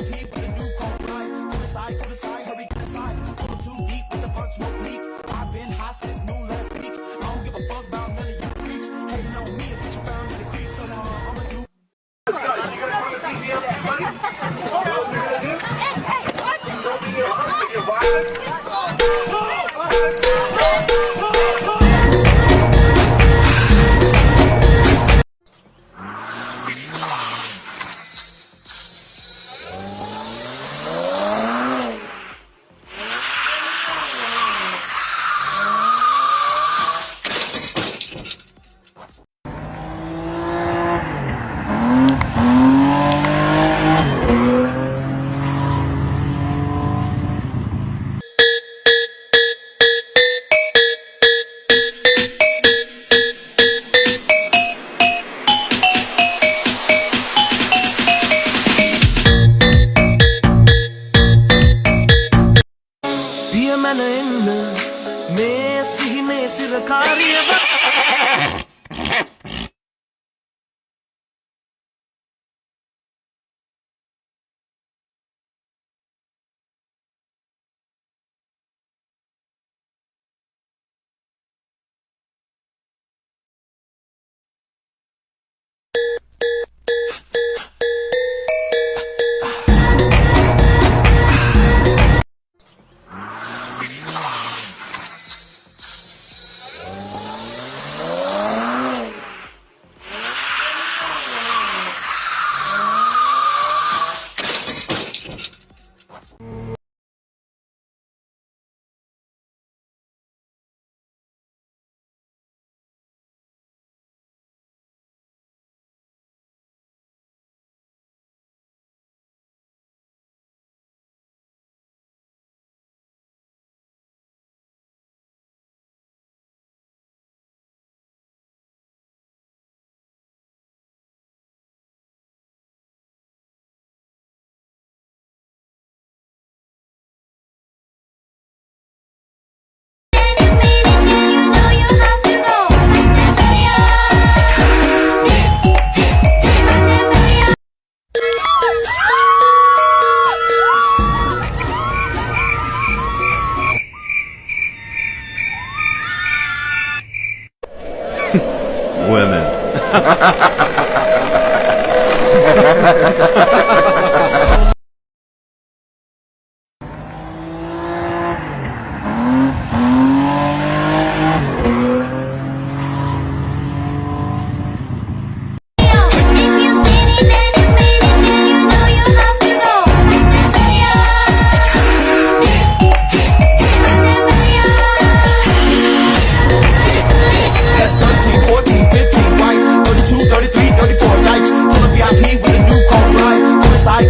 VIP with the new chrome line. Go to side, hurry, get aside. Going too deep with the blunt smoke leak. I've been hot since noon last week. I don't give a fuck about none of you creeps. Hating on me, I get you found in the creek. So now I'ma do. Women. That's 13, 14, 15, right? 32, 33, 34, yikes. Pull up VIP with the new chrome line. Go to side,